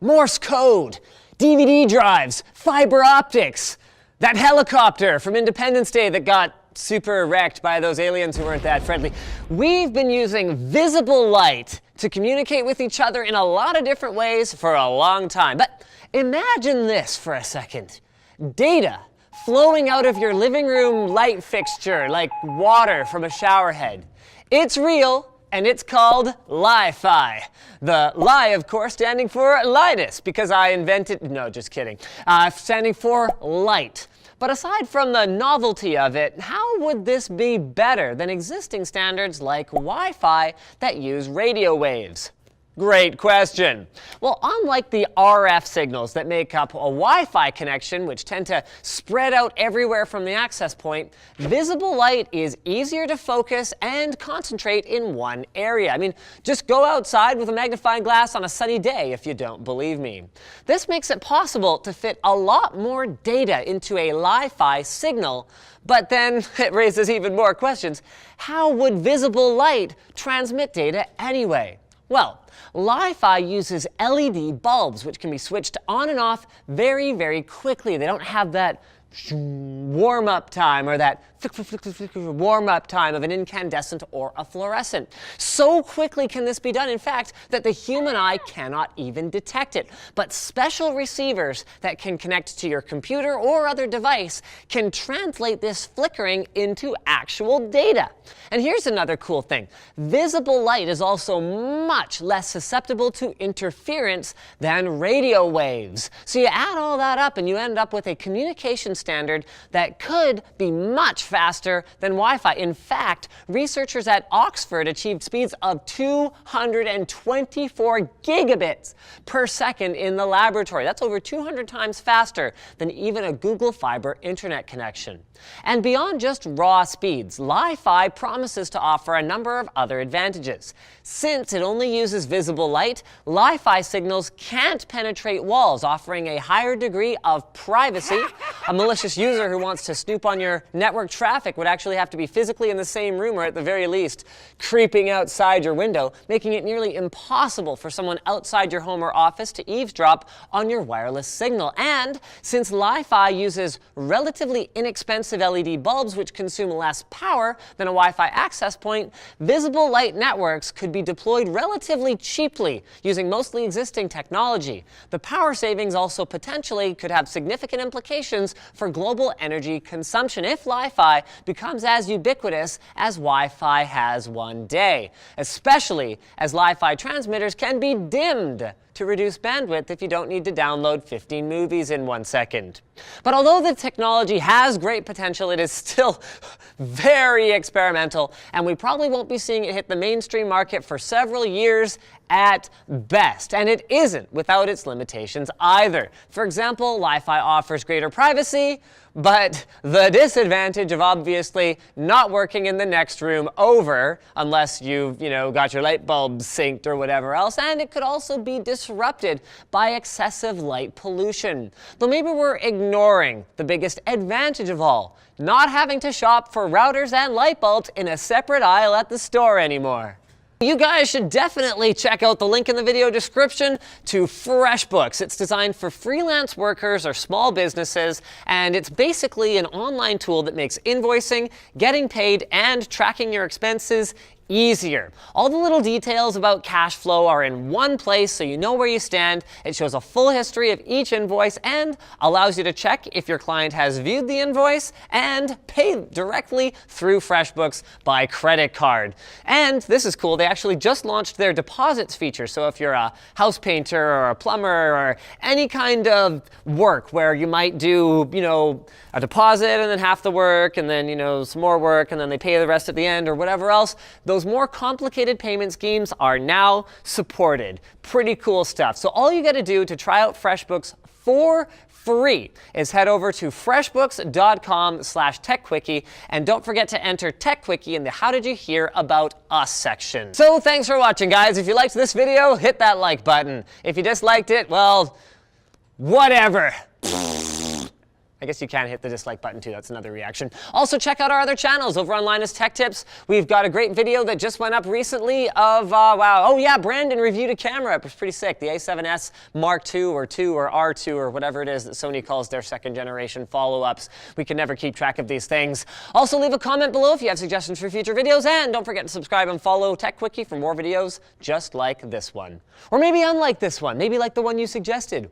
Morse code, DVD drives, fiber optics, that helicopter from Independence Day that got super wrecked by those aliens who weren't that friendly. We've been using visible light to communicate with each other in a lot of different ways for a long time. But imagine this for a second. Data flowing out of your living room light fixture like water from a shower head. It's real, and it's called Li-Fi. The Li, of course, standing for Linus, because I invented, no, just kidding, standing for light. But aside from the novelty of it, how would this be better than existing standards like Wi-Fi that use radio waves? Great question. Well, unlike the RF signals that make up a Wi-Fi connection, which tend to spread out everywhere from the access point, visible light is easier to focus and concentrate in one area. I mean, just go outside with a magnifying glass on a sunny day if you don't believe me. This makes it possible to fit a lot more data into a Li-Fi signal, but then it raises even more questions. How would visible light transmit data anyway? Well, Li-Fi uses LED bulbs, which can be switched on and off very, very quickly. They don't have that warm-up time or that warm-up time of an incandescent or a fluorescent. So quickly can this be done, in fact, that the human eye cannot even detect it. But special receivers that can connect to your computer or other device can translate this flickering into actual data. And here's another cool thing. Visible light is also much less susceptible to interference than radio waves. So you add all that up and you end up with a communication standard that could be much faster than Wi-Fi. In fact, researchers at Oxford achieved speeds of 224 gigabits per second in the laboratory. That's over 200 times faster than even a Google Fiber internet connection. And beyond just raw speeds, Li-Fi promises to offer a number of other advantages. Since it only uses visible light, Li-Fi signals can't penetrate walls, offering a higher degree of privacy. A malicious user who wants to snoop on your network traffic would actually have to be physically in the same room, or at the very least, creeping outside your window, making it nearly impossible for someone outside your home or office to eavesdrop on your wireless signal. And since Li-Fi uses relatively inexpensive LED bulbs, which consume less power than a Wi-Fi access point, visible light networks could be deployed relatively cheaply using mostly existing technology. The power savings also potentially could have significant implications for global energy consumption if Li-Fi becomes as ubiquitous as Wi-Fi has one day, especially as Li-Fi transmitters can be dimmed to reduce bandwidth if you don't need to download 15 movies in 1 second. But although the technology has great potential, it is still very experimental, and we probably won't be seeing it hit the mainstream market for several years at best. And it isn't without its limitations either. For example, Li-Fi offers greater privacy, but the disadvantage of obviously not working in the next room over unless you've, got your light bulbs synced or whatever else, and it could also be disrupted by excessive light pollution. Though maybe we're ignoring the biggest advantage of all, not having to shop for routers and light bulbs in a separate aisle at the store anymore. You guys should definitely check out the link in the video description to FreshBooks. It's designed for freelance workers or small businesses, and it's basically an online tool that makes invoicing, getting paid, and tracking your expenses easier. All the little details about cash flow are in one place so you know where you stand. It shows a full history of each invoice and allows you to check if your client has viewed the invoice and pay directly through FreshBooks by credit card. And this is cool, they actually just launched their deposits feature. So if you're a house painter or a plumber or any kind of work where you might do, a deposit and then half the work and then, some more work and then they pay the rest at the end or whatever else, those more complicated payment schemes are now supported. Pretty cool stuff. So all you got to do to try out FreshBooks for free is head over to freshbooks.com/techquickie, and don't forget to enter TechQuickie in the How Did You Hear About Us section. So thanks for watching, guys. If you liked this video, hit that like button. If you disliked it, well, whatever. I guess you can hit the dislike button too. That's another reaction. Also, check out our other channels over on Linus Tech Tips. We've got a great video that just went up recently of, wow, oh yeah, Brandon reviewed a camera. It was pretty sick. The A7S Mark II or R2 or whatever it is that Sony calls their second generation follow-ups. We can never keep track of these things. Also, leave a comment below if you have suggestions for future videos, and don't forget to subscribe and follow Tech Quickie for more videos just like this one. Or maybe unlike this one, maybe like the one you suggested.